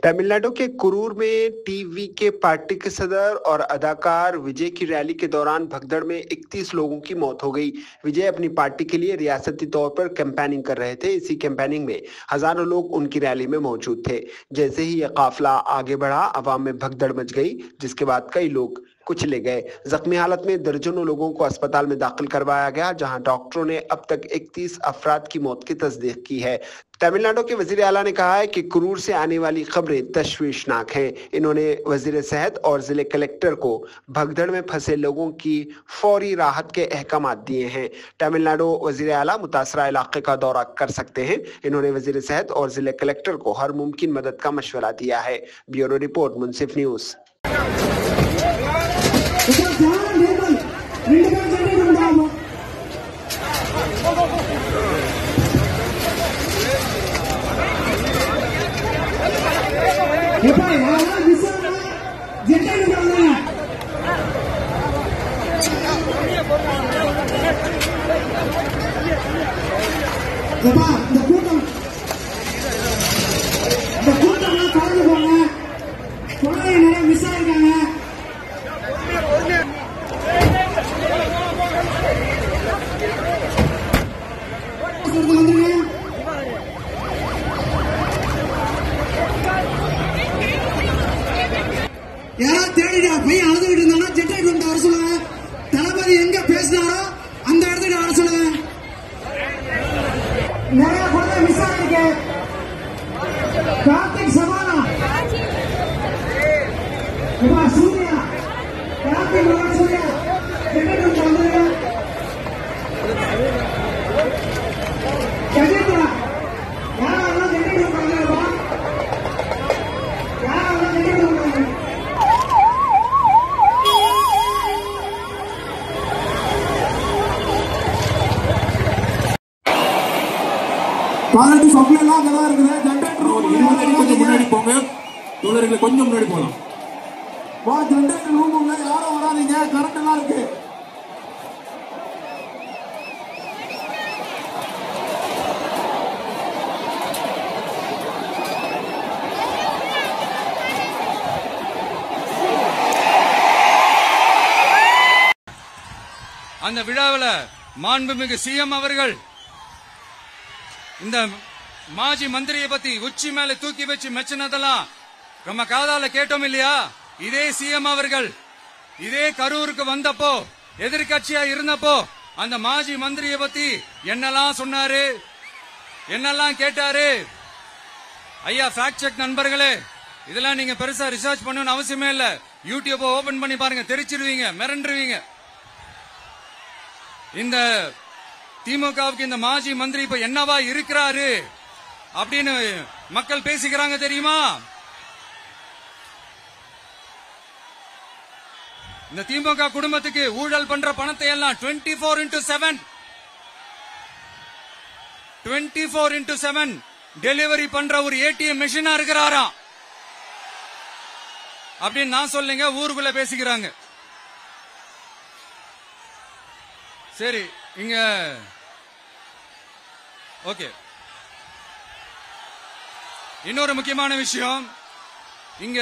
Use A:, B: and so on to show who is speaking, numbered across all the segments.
A: तमिलनाडु के कुरूर में टीवी के पार्टी के सदर और अदाकार विजय की रैली के दौरान भगदड़ में 31 लोगों की मौत हो गई। विजय अपनी पार्टी के लिए रियासती तौर पर कैंपेनिंग कर रहे थे। इसी कैंपेनिंग में हजारों लोग उनकी रैली में मौजूद थे। जैसे ही यह काफिला आगे बढ़ा, अवाम में भगदड़ मच गई, जिसके बाद कई लोग कुचले गए। जख्मी हालत में दर्जनों लोगों को अस्पताल में दाखिल करवाया गया, जहां डॉक्टरों ने अब तक 31 अफराद की मौत की तस्दीक की है। तमिलनाडु के वजीर आला ने कहा है कि कुरूर से आने वाली खबरें तशवीशनाक हैं। इन्होंने वजीर सेहत और जिले कलेक्टर को भगदड़ में फंसे लोगों की फौरी राहत के अहकाम दिए हैं। तमिलनाडु वजीर आला मुतासरा इलाके का दौरा कर सकते हैं। इन्होंने वजीर सेहत और जिले कलेक्टर को हर मुमकिन मदद का मशवरा दिया है। ब्यूरो रिपोर्ट, मुंसिफ न्यूज।
B: யாரா தேடிடா போய் அழுதுகிட்டு இருந்தானா ஜெட்டை கொண்டு வர சொல்லுங்க. தளபதி எங்க பேசினாரோ அந்த இடத்துக்கு வர சொல்லுங்க. நிறைய குழந்தை மிஸ் ஆயிருக்கு. கார்த்திக் சவானா இப்ப சூர்யா கார்த்திக் வர சூர்யா ஜெட்டை கொண்டு வந்துருங்க. கஜேந்திரா யாரா ஜெட்டை கொண்டு வந்துருப்பா. யாரா ஜெட்டை கொண்டு வந்துருங்க. பாலத்து சப்ளை எல்லாம் அங்கதான் இருக்குது. ஜெனரேட்டர் கொஞ்சம் முன்னாடி போங்க. தோழர்களை கொஞ்சம் முன்னாடி போலாம். வா, ஜெனரேட்டர் ரூம் உள்ள யாரும் வராதீங்க. கரண்ட் எல்லாம் இருக்கு.
C: அந்த விழாவில் மாண்புமிகு சிஎம் அவர்கள் இந்த மாஜி மந்திரியை பத்தி உச்சி மேல தூக்கி வச்சு மெச்சினதெல்லாம் நம்ம காதால கேட்டோம் இல்லையா? இதே சிஎம் அவர்கள் இதே கரூருக்கு வந்தப்போ, எதிர்கட்சியா இருந்தப்போ, அந்த மாஜி மந்திரியை பத்தி என்னெல்லாம் சொன்னாரு, என்னெல்லாம் கேட்டாரு. ஐயா, ஃபேக்ட் செக் நண்பர்களே, இதெல்லாம் நீங்க பெருசா ரிசர்ச் பண்ணணும்னு அவசியமே இல்ல. யூடியூப் ஓபன் பண்ணி பாருங்க, தெரிச்சிருவீங்க, மிரண்டுருவீங்க. இந்த திமுகவுக்கு இந்த மாஜி மந்திரி இப்ப என்னவா இருக்கிறாரு அப்படின்னு மக்கள் பேசிக்கிறாங்க தெரியுமா? இந்த திமுக குடும்பத்துக்கு ஊழல் பண்ற பணத்தை எல்லாம் 24x7 டெலிவரி பண்ற ஒரு ஏடிஎம் மெஷினா இருக்கிறாராம் அப்படின்னு நான் சொல்லுங்க, ஊருக்குள்ள பேசிக்கிறாங்க. சரி, இங்க ஓகே. இன்னொரு முக்கியமான விஷயம், இங்க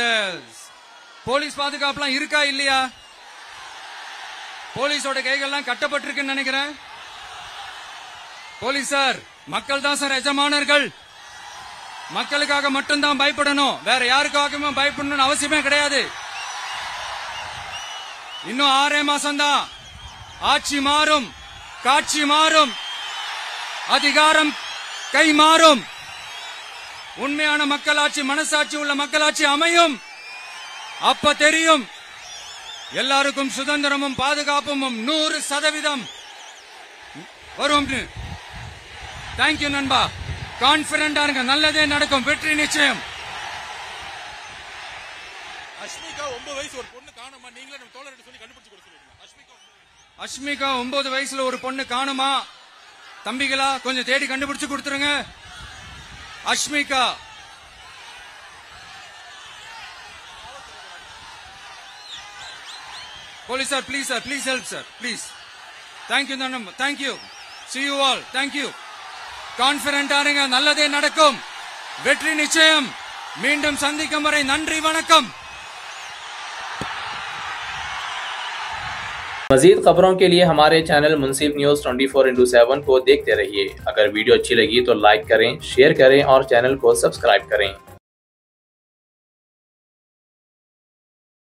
C: போலீஸ் பாதுகாப்புலாம் இருக்கா இல்லையா? போலீஸோட கைகள்லாம் கட்டப்பட்டிருக்குன்னு நினைக்கிறேன். போலீசார் மக்கள் தான் சார் எஜமானர்கள். மக்களுக்காக மட்டும்தான் பயப்படணும், வேற யாருக்காகவும் பயப்படணும்னு அவசியமே கிடையாது. இன்னும் 6 மாசம்தான். ஆட்சி மாறும், காட்சி மாறும், அதிகாரம் கை மாறும். உண்மையான மக்களாட்சி, மனசாட்சி உள்ள மக்களாட்சி அமையும். அப்ப தெரியும் எல்லாருக்கும் சுதந்திரமும் பாதுகாப்பும் 100% வரும். தேங்க்யூ நண்பா. கான்பிடண்டா இருங்க, நல்லதே நடக்கும், வெற்றி நிச்சயம்.
D: அஷ்மிகா 9 வயசு ஒரு பொண்ணு காணுமா? நீங்களே நம்ம தோழர்கிட்ட சொல்லி கண்டுபிடிச்சு கொடுத்துருங்க.
C: அஷ்மிகா 9 வயசுல ஒரு பொண்ணு காணுமா? தம்பிகளா, கொஞ்சம் தேடி கண்டுபிடிச்சு கொடுத்துருங்க. Ashmika police sir, please sir, please help sir, please. Thank you நண்பா, thank you. See you all, thank you. கான்பிடண்டா இருங்க, நல்லதே நடக்கும், வெற்றி நிச்சயம். மீண்டும் சந்திக்கும் வரை நன்றி வணக்கம்।
E: मजीद खबरों के लिए हमारे चैनल मुंसिफ न्यूज़ 24/7 को देखते रहिए। अगर वीडियो अच्छी लगी तो लाइक करें, शेयर करें और चैनल को सब्सक्राइब करें।